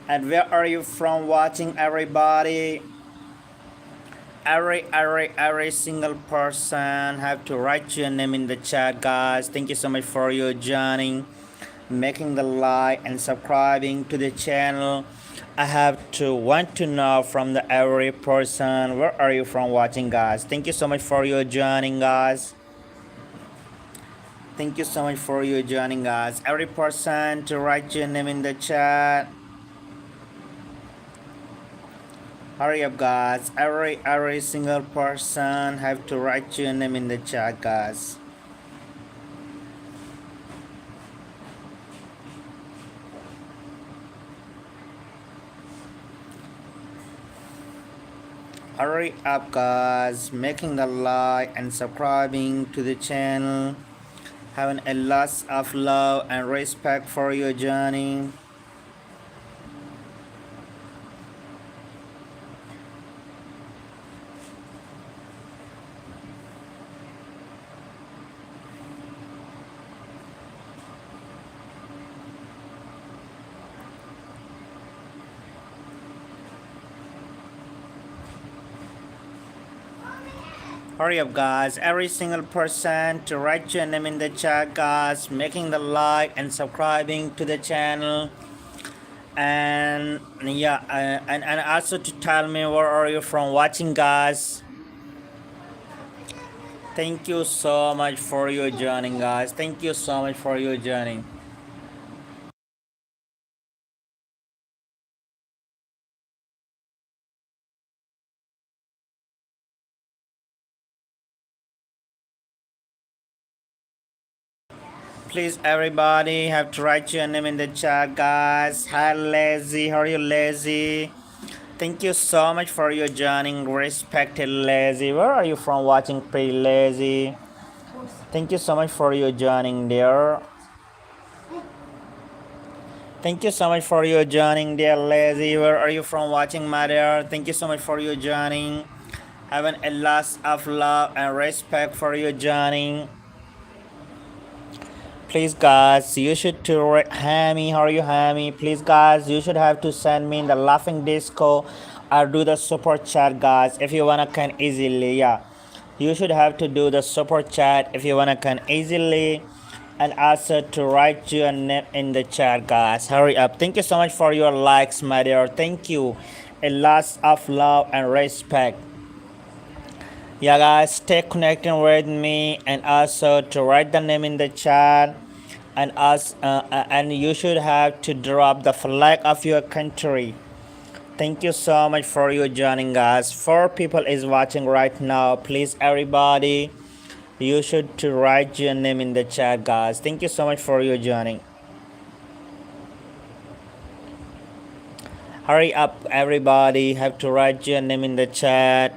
And where are you from watching, everybody? Every single person have to write your name in the chat, guys. Thank you so much for your joining, making the like and subscribing to the channel. I have to want to know from the every person, where are you from watching, guys? Thank you so much for your joining, guys. Thank you so much for your joining, guys. Every person to write your name in the chat. Hurry up, guys. Every single person have to write your name in the chat, guys. Hurry up, guys. Making the like and subscribing to the channel. Having a lot of love and respect for your journey. Hurry up, guys. Every single person to write your name in the chat, guys. Making the like and subscribing to the channel. And yeah, and also to tell me where are you from watching, guys. Thank you so much for your joining, guys. Thank you so much for your joining. Please, everybody, have to write your name in the chat, guys. Hi, Lazy. How are you, Lazy? Thank you so much for your joining, respected Lazy. Where are you from watching, pretty Lazy? Thank you so much for your joining, dear. Thank you so much for your joining, dear Lazy. Where are you from watching, my dear? Thank you so much for your joining. Having a lot of love and respect for your joining. Please, guys, you should to Hammy. How are you, Hammy? Please, guys, you should have to send me in the laughing disco or do the super chat, guys. If you wanna can easily, yeah, you should have to do the super chat if you wanna can easily, and also to write your name in the chat, guys. Hurry up. Thank you so much for your likes, my dear. Thank you. A lot of love and respect. Yeah, guys, stay connected with me, and also to write the name in the chat, and us and you should have to drop the flag of your country. Thank you so much for your joining, guys. 4 people is watching right now. Please, everybody, you should to write your name in the chat, guys. Thank you so much for your joining. Hurry up, everybody, have to write your name in the chat.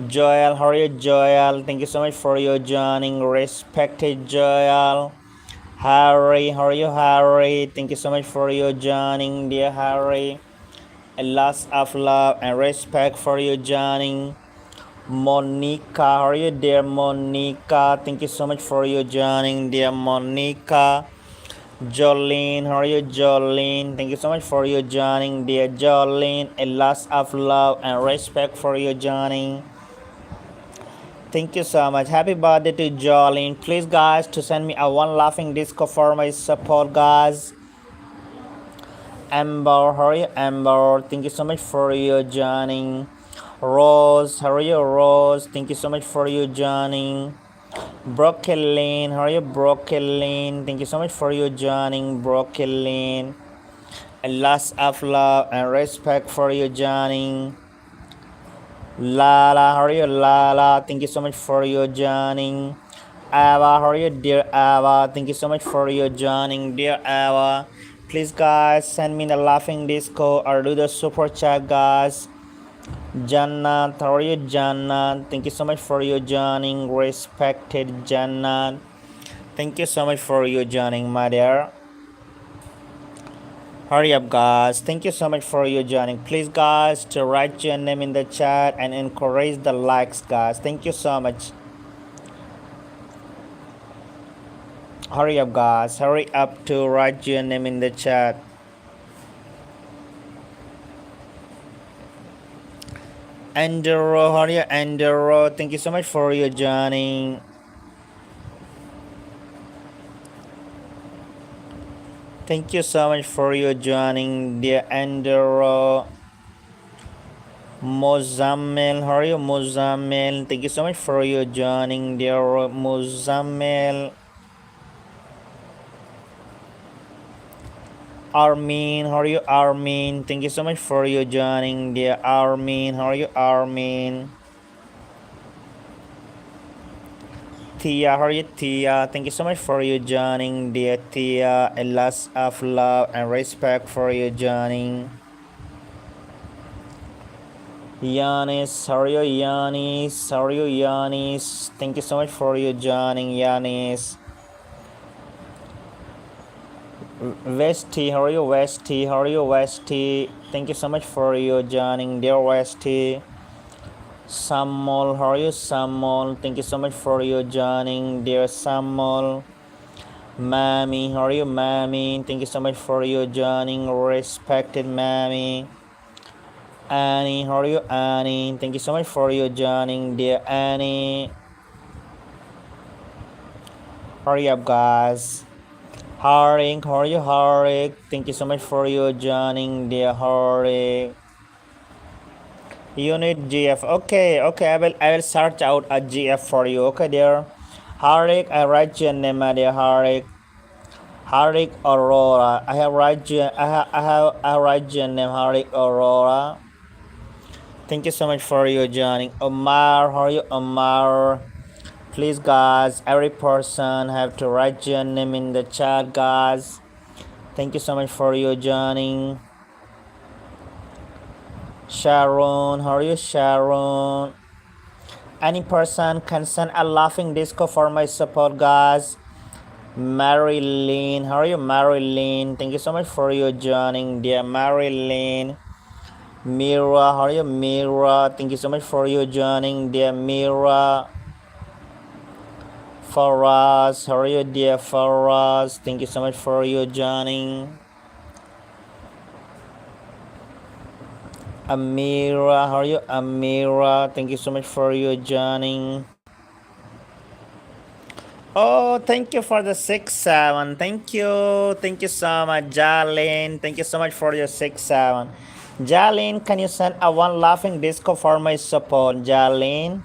Joel, how are you, Joel? Thank you so much for your joining, respected Joel. Harry, how are you, Harry? Thank you so much for your joining, dear Harry. A lot of love and respect for your joining. Monica, how are you, dear Monica? Thank you so much for your joining, dear Monica. Jolene, how are you, Jolene? Thank you so much for your joining, dear Jolene. A lot of love and respect for your joining. Thank you so much. Happy birthday to Jolene. Please, guys, to send me a one laughing disco for my support, guys. Amber, how are you, Amber? Thank you so much for your joining. Rose, how are you, Rose? Thank you so much for your joining. Brooklyn, how are you, Brooklyn? Thank you so much for your joining, Brooklyn. A lot of love and respect for your joining. Lala, how are you, Lala? Thank you so much for your joining. Ava, how are you, dear Ava? Thank you so much for your joining, dear Ava. Please, guys, send me the laughing disco or do the super chat, guys. Jannat, how are you, Jannat? Thank you so much for your joining, respected Jannat. Thank you so much for your joining, my dear. Hurry up, guys. Thank you so much for your joining. Please, guys, to write your name in the chat and encourage the likes, guys. Thank you so much. Hurry up, guys. Hurry up to write your name in the chat. Andero, how are you, Andero? Thank you so much for your joining. Thank you so much for your joining, dear Andero. Mozammel, how are you, Mozammel? Thank you so much for your joining, dear Mozammel. Armin, how are you, Armin? Thank you so much for your joining, dear Armin. How are you, Armin? Tia, how are you, Tia? Thank you so much for your joining, dear Tia. A lot of love and respect for your joining. Yanis, how are you, Yanis? How are you, Yanis? Thank you so much for your joining, Yanis. Westy, how are you, Westy? How are you, Westy? Thank you so much for your joining, dear Westy. Samuel, how are you, Samuel? Thank you so much for your joining, dear Samuel. Mammy, how are you, Mammy? Thank you so much for your joining, respected Mammy. Annie, how are you, Annie? Thank you so much for your joining, dear Annie. Hurry up, guys. Harik, how are you, Harik? Thank you so much for your joining, dear Harik. You need GF. Okay, I will search out a GF for you. Okay, dear Harik, I write your name, dear Harik. Harik Aurora. I write your name, Harik Aurora. Thank you so much for your joining. Omar, how are you, Omar? Please, guys, every person have to write your name in the chat, guys. Thank you so much for your joining. Sharon, how are you, Sharon? Any person can send a laughing disco for my support, guys. Marilyn, how are you, Marilyn? Thank you so much for your joining, dear Marilyn. Mira, how are you, Mira? Thank you so much for your joining, dear Mira. Faraz, how are you, dear Faraz? Thank you so much for your joining. Amira, how are you, Amira? Thank you so much for your joining. Oh, thank you for the 6-7. Thank you so much, Jalene. Thank you so much for your 6-7. Jalene, can you send a one laughing disco for my support, Jalene?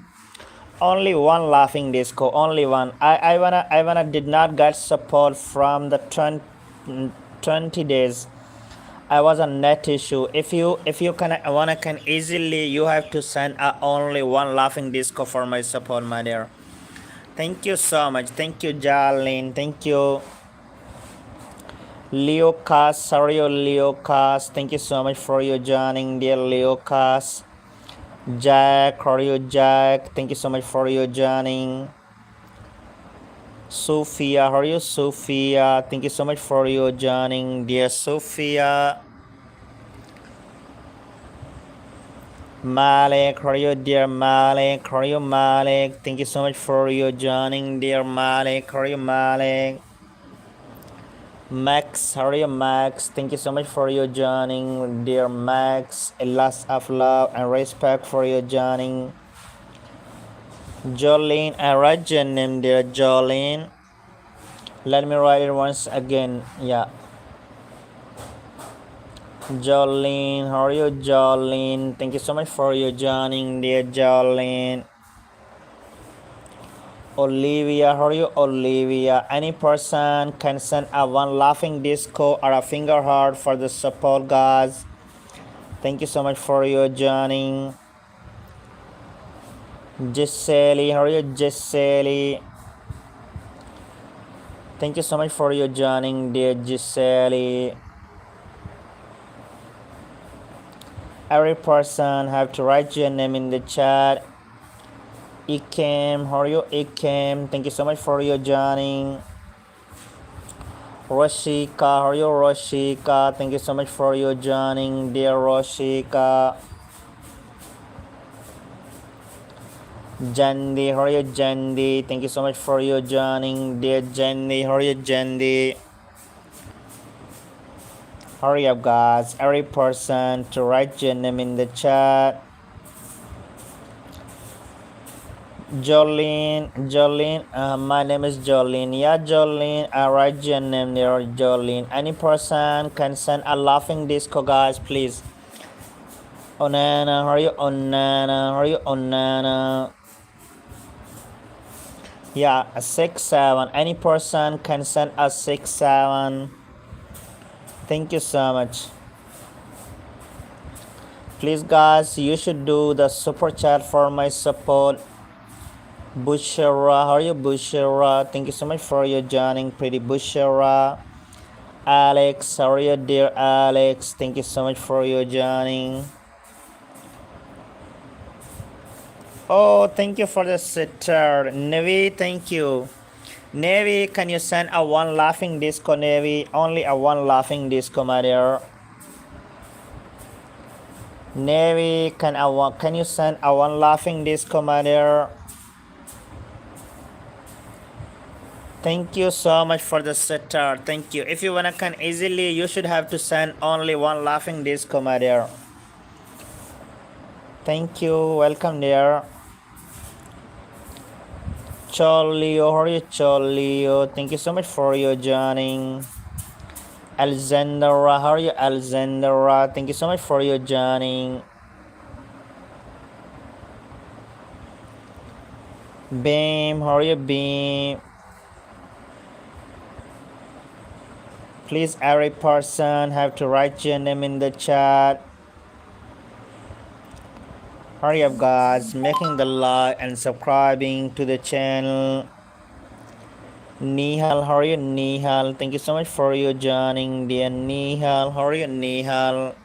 Only one laughing disco, only one. I wanna did not get support from the 20 days. I was a net issue. If you can easily, you have to send only one laughing disco for my support, my dear. Thank you so much. Thank you, Jarlene. Thank you. Leocas, sorry, Leocas. Thank you so much for your joining, dear Leocas. Jack, how are you, Jack? Thank you so much for your joining. Sophia, how are you, Sophia? Thank you so much for your joining, dear Sophia. Malik, how are you, dear Malik? How are you, Malik? Thank you so much for your joining, dear Malik. How are you, Malik? Max, how are you, Max? Thank you so much for your joining, dear Max. A lot of love and respect for your joining. Jolene, I write your name, dear Jolene. Let me write it once again. Yeah. Jolene, how are you, Jolene? Thank you so much for your joining, dear Jolene. Olivia, how are you, Olivia? Any person can send a one laughing disco or a finger heart for the support, guys. Thank you so much for your joining. Gisele, how are you, Gisele? Thank you so much for your joining, dear Gisele. Every person have to write your name in the chat. Ikem, how are you, Ikem? Thank you so much for your joining. Roshika, how are you, Roshika? Thank you so much for your joining, dear Roshika. Jandi, how are you, Jandi? Thank you so much for your joining, dear Jandi. How are you, Jandi? Hurry up, guys. Every person to write your name in the chat. Jolene, my name is Jolene. Yeah, Jolene, I write your name there, Jolene. Any person can send a laughing disco, guys, please. Onana, how are you? Onana, how are you? Onana. Yeah, a 6-7. Any person can send a 6-7. Thank you so much. Please, guys, you should do the super chat for my support. Bushara, how are you, Bushara? Thank you so much for your joining, pretty Bushara. Alex, how are you, dear Alex? Thank you so much for your joining. Oh, thank you for the sitter. Nevi, thank you. Nevi, can you send a one laughing disco, Nevi? Only a one laughing disco, my dear. Nevi, can you send a one laughing disco, my dear? Thank you so much for the sitter. Thank you. If you wanna can easily, you should have to send only one laughing disco, my dear. Thank you. Welcome, dear. Cholio, how are you, Cholio? Thank you so much for your joining. Alexandra, how are you, Alexandra? Thank you so much for your joining. Beam, how are you, Beam? Please, every person have to write your name in the chat. Hurry up, guys, making the like and subscribing to the channel. Nihal, how are you, Nihal? Thank you so much for your joining, dear Nihal. How are you, Nihal?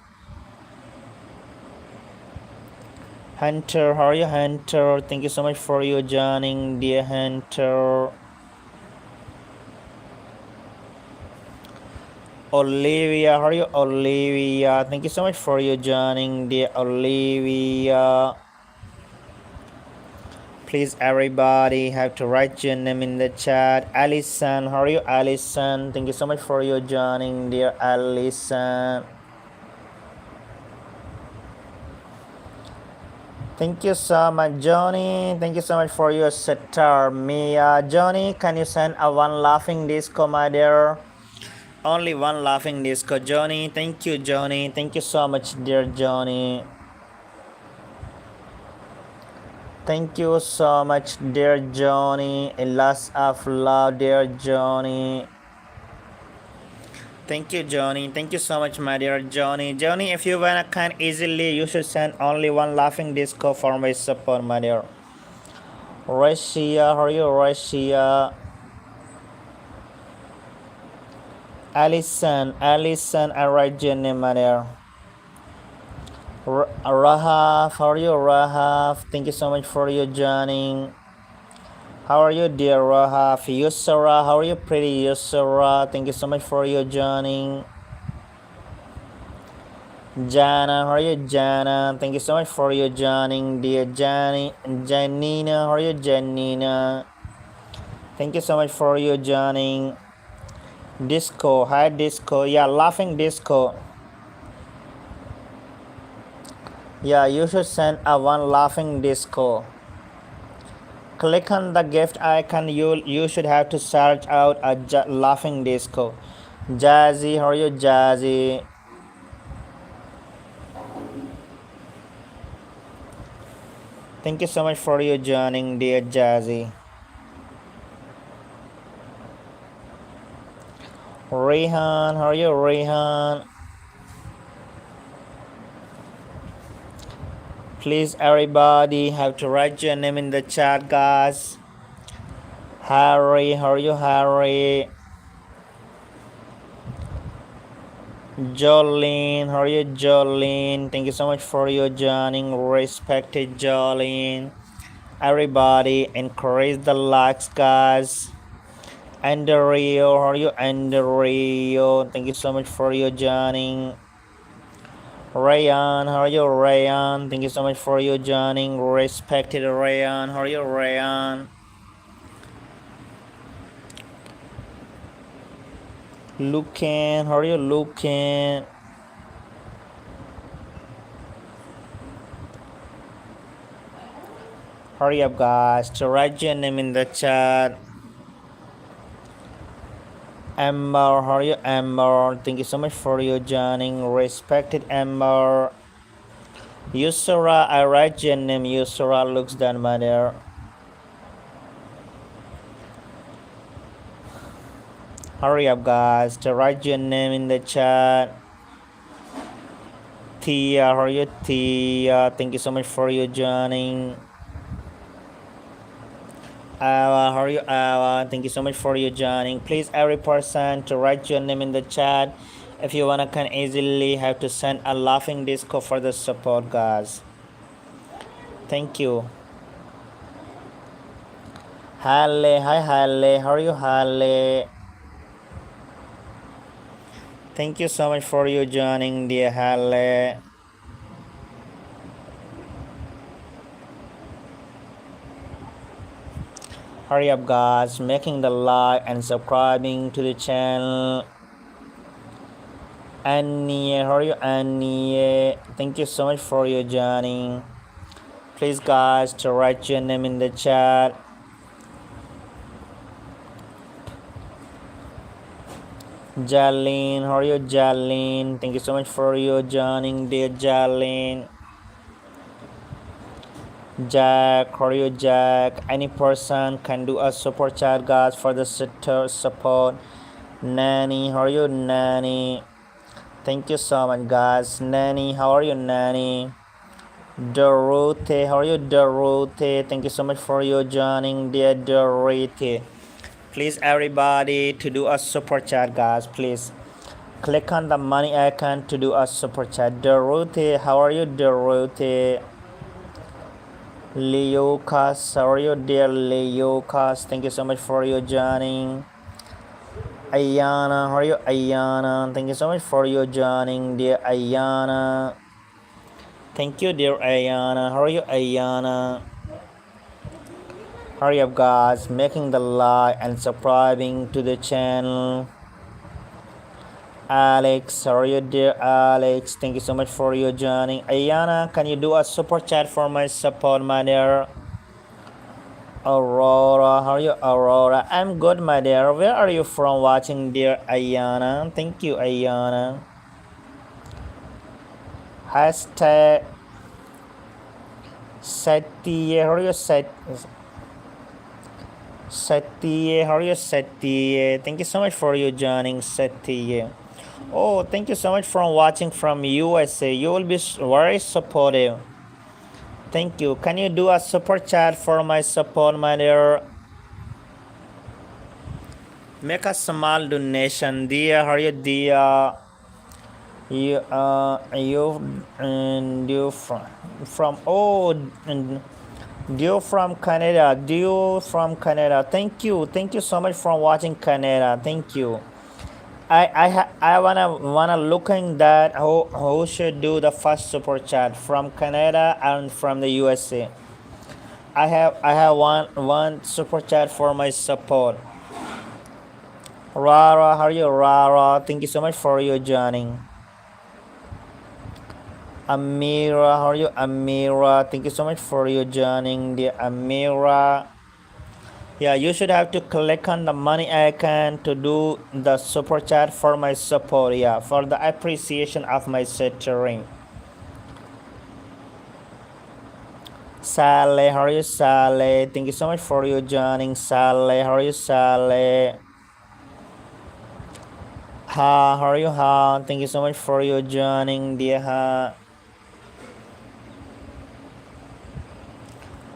Hunter, how are you, Hunter? Thank you so much for your joining, dear Hunter. Olivia, how are you, Olivia? Thank you so much for your joining, dear Olivia. Please, everybody, have to write your name in the chat. Alison, how are you, Alison? Thank you so much for your joining, dear Alison. Thank you so much, Johnny. Thank you so much for your sitter, Mia. Johnny, can you send a one laughing disco, my dear? Only one laughing disco, Johnny. Thank you, Johnny. Thank you so much, dear Johnny. Thank you so much, dear Johnny. A lots of love, dear Johnny. Thank you, Johnny. Thank you so much, my dear Johnny. Johnny, if you wanna can easily, you should send only one laughing disco for my support, my dear. Russia, how are you, Russia? Alison, I write your name, my dear. Rahaf, how are you, Rahaf? Thank you so much for your joining. How are you, dear Rahaf? Yusra, how are you, pretty Yusra? Thank you so much for your joining. Jana, how are you, Jana? Thank you so much for your joining, dear Janina, how are you, Janina? Thank you so much for your joining. Disco, hi Disco. Yeah, laughing disco. Yeah, you should send a one laughing disco. Click on the gift icon. You should have to search out a laughing disco. Jazzy, how are you, Jazzy? Thank you so much for your joining, dear Jazzy. Rehan, how are you, Rehan? Please, everybody, have to write your name in the chat, guys. Harry, how are you, Harry? Jolene, how are you, Jolene? Thank you so much for your joining, respected Jolene. Everybody, encourage the likes, guys. Andrew, how are you, Andrew? Thank you so much for your joining. Rayan, how are you, Rayan? Thank you so much for your joining, respected Rayan. How are you, Rayan? Lucan, how are you, Lucan? Hurry up, guys, to write your name in the chat. Amber, how are you, Amber? Thank you so much for your joining. Respected Amber. Yusura, I write your name. Yusura looks done, my dear. Hurry up, guys, to write your name in the chat. Tia, how are you, Tia? Thank you so much for your joining. Awa, how are you, Awa? Thank you so much for your joining. Please, every person, to write your name in the chat. If you wanna, can easily have to send a laughing disco for the support, guys. Thank you. Halle, hi Halle, how are you, Halle? Thank you so much for you joining, dear Halle. Hurry up, guys, making the like and subscribing to the channel. Annie, how are you, Annie? Thank you so much for your joining. Please, guys, to write your name in the chat. Jalene, how are you, Jalene? Thank you so much for your joining, dear Jalene. Jack, how are you, Jack? Any person can do a super chat, guys, for the support. Nanny, how are you, Nanny? Thank you so much, guys. Nanny, how are you, Nanny? Dorothy, how are you, Dorothy? Thank you so much for your joining, dear Dorothy. Please, everybody, to do a super chat, guys. Please click on the money icon to do a super chat. Dorothy, how are you, Dorothy? Leocas, how are you, dear Leocas? Thank you so much for your joining. Ayana, how are you, Ayana? Thank you so much for your joining, dear Ayana. Thank you, dear Ayana. How are you, Ayana? Hurry up, guys, making the like and subscribing to the channel. Alex, how are you, dear Alex? Thank you so much for your joining. Ayana, can you do a super chat for my support, my dear? Aurora, how are you, Aurora? I'm good, my dear. Where are you from watching, dear Ayana? Thank you, Ayana. Hashtag Satiye, how are you, Satiye, how are you, Satiye? Thank you so much for your joining, Satiye. Oh, thank you so much for watching from USA. You will be very supportive. Thank you. Can you do a super chat for my support, my dear? Make a small donation, dear. How are you, dear? You from oh, and you from Canada. Do you from Canada? Thank you so much for watching Canada. Thank you. I wanna looking that who should do the first super chat from Canada and from the USA. I have one super chat for my support. Rara, how are you, Rara? Thank you so much for your joining. Amira, how are you, Amira? Thank you so much for your joining, dear Amira. Yeah, you should have to click on the money icon to do the super chat for my support. Yeah, for the appreciation of my sharing. Sally, how are you, Sally? Thank you so much for your joining, Sally. How are you, Sally? Ha, how are you, Ha? Thank you so much for your joining, dear Ha.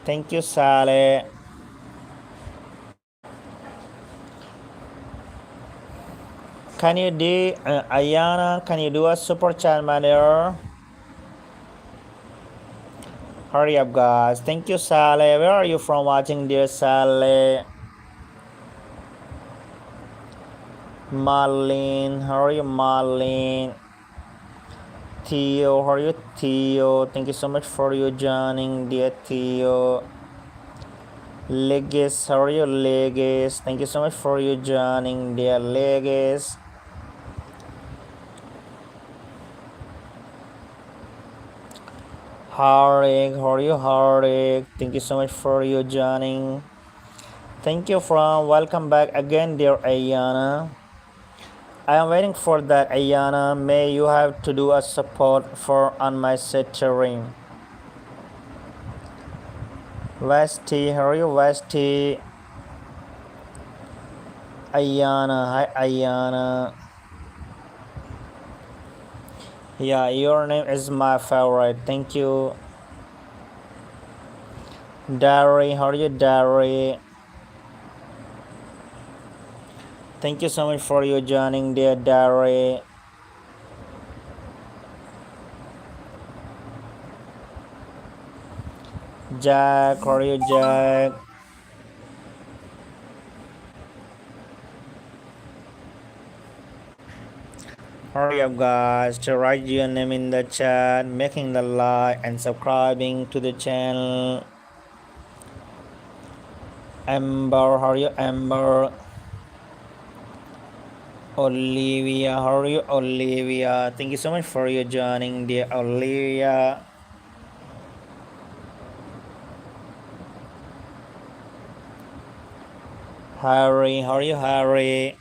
Thank you, Sally. Can you do, Ayana, can you do a super chat, my dear? Hurry up, guys. Thank you, Sally. Where are you from watching, dear Sally? Marlene, how are you, Marlene? Theo, how are you, Theo? Thank you so much for your joining, dear Theo. Legis, how are you, Legis? Thank you so much for your joining, dear Legis. Harik, how are you, Harik? Thank you so much for you joining. Thank you from welcome back again, dear Ayana. I am waiting for that, Ayana. May you have to do a support for on my stream. Westy, how are you, Westy? Ayana, hi, Ayana. Yeah, your name is my favorite. Thank you. Dari, how are you, Dari? Thank you so much for you joining, dear Dari. Jack, how are you, Jack? Hurry up, guys, to write your name in the chat, making the like and subscribing to the channel. Amber, how are you, Amber? Olivia, how are you, Olivia? Thank you so much for you joining, dear Olivia. Harry, how are you, Harry?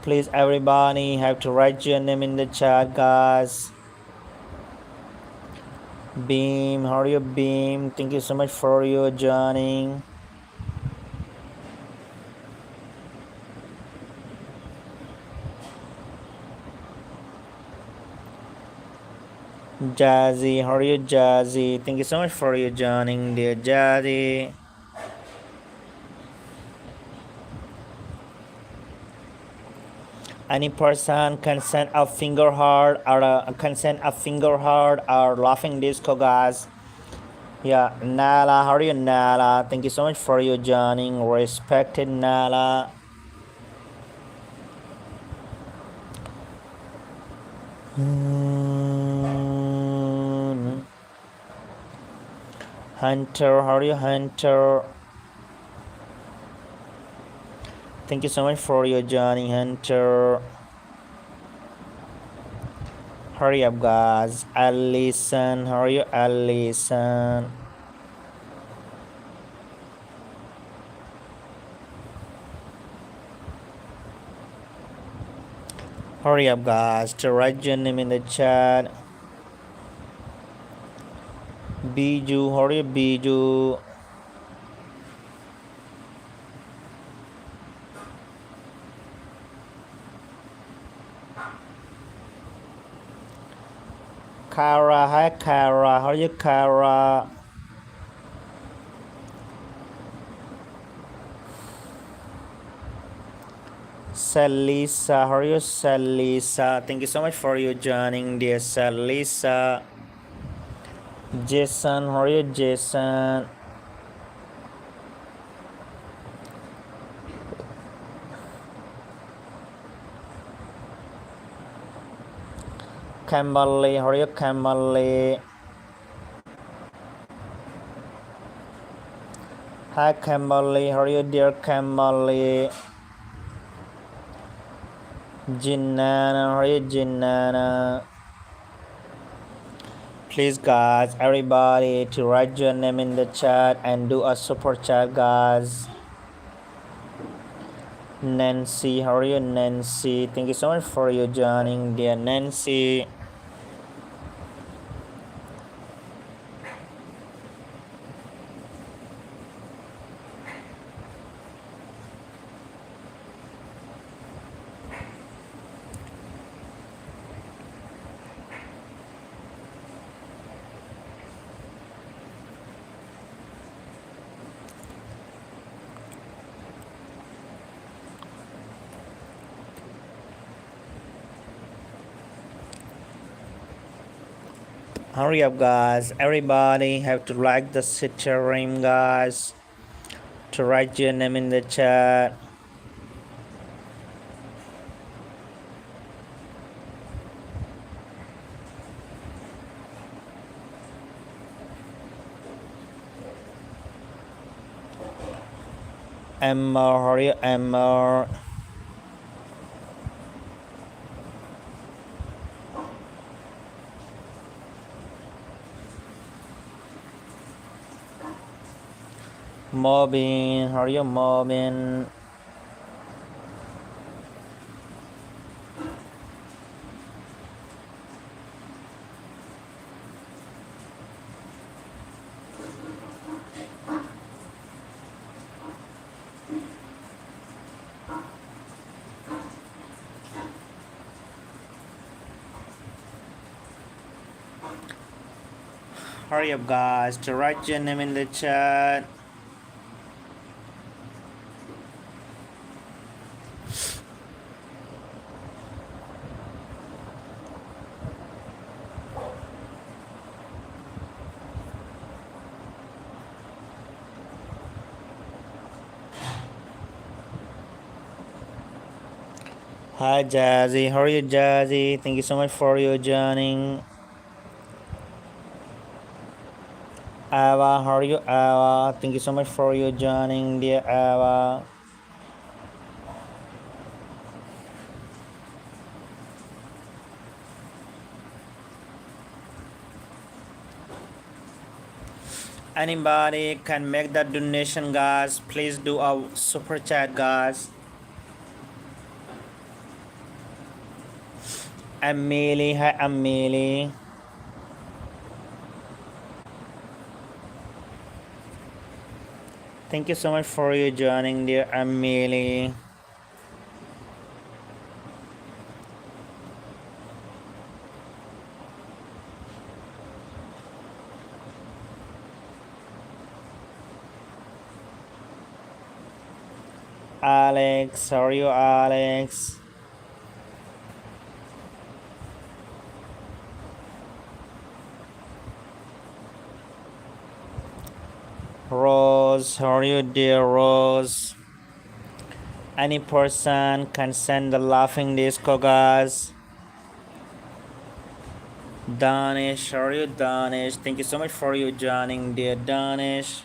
Please, everybody, have to write your name in the chat, guys. Beam, how are you, Beam? Thank you so much for you joining. Jazzy, how are you, Jazzy? Thank you so much for you joining, dear Jazzy. Any person can send a finger heart or laughing disco, guys. Yeah, Nala, how are you, Nala? Thank you so much for you joining, respected Nala. Hunter, how are you, Hunter? Thank you so much for your joining, Hunter. Hurry up, guys. Allison, how are you, Allison? Hurry up, guys, to write your name in the chat. Biju, how are you, Biju? Kara, hi, Kara, how are you, Kara? Salisa, how are you, Salisa? Thank you so much for you joining, dear Salisa. Jason, how are you, Jason? Kimberly, how are you, Kimberly? Hi, Kimberly, how are you, dear Kimberly? Jinnana, how are you, Jinnana? Please, guys, everybody, to write your name in the chat and do a super chat, guys. Nancy, how are you, Nancy? Thank you so much for you joining, dear Nancy. Hurry up, guys, everybody have to like the stream, guys, to write your name in the chat. Emma, how are you, Emma? Mobbing, how are you mobbing? Hurry up guys to write your name in the chat. Hi Jazzy, how are you Jazzy? Thank you so much for your joining. Ava, how are you Ava? Thank you so much for your joining, dear Ava. Anybody can make that donation guys, please do a super chat guys. Amelie, hi Amelie. Thank you so much for your joining, dear Amelie. Alex, how are you Alex? Rose, how are you dear Rose? Any person can send the laughing disco guys. Danish, how are you Danish? Thank you so much for your joining, dear Danish.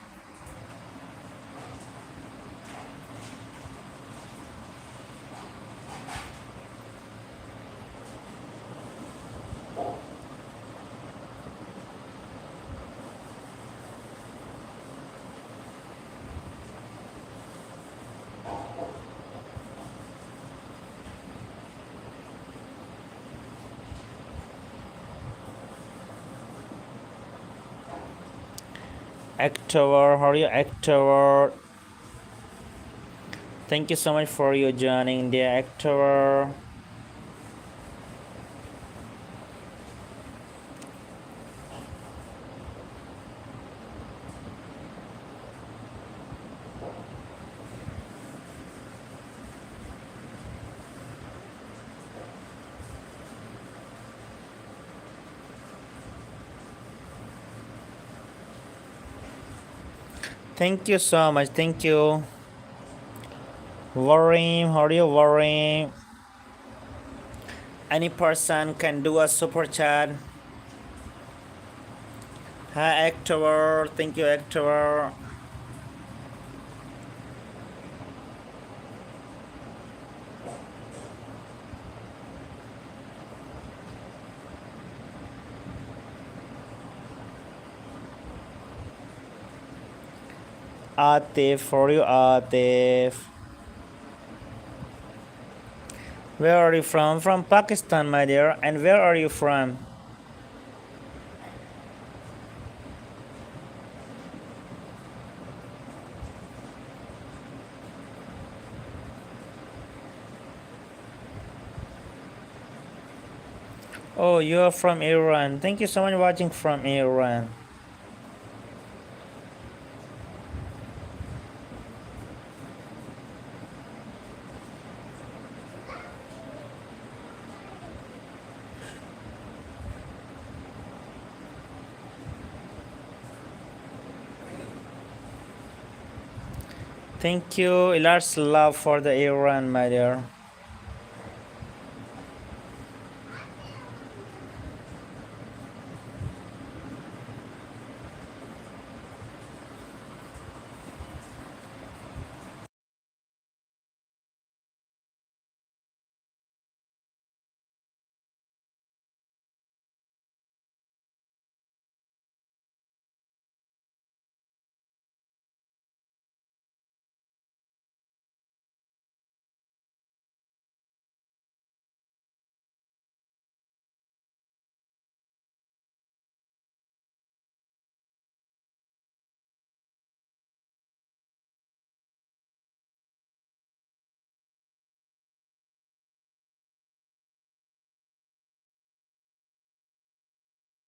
October, how are you October? Thank you so much for your joining, dear October. Thank you so much, thank you. Warim, how are you Warim? Any person can do a super chat. Hi October, thank you October. Atif, for you Atif. Where are you from? From Pakistan, my dear. And where are you from? Oh, you are from Iran. Thank you so much for watching from Iran. Thank you. Lots love for the Iran, my dear.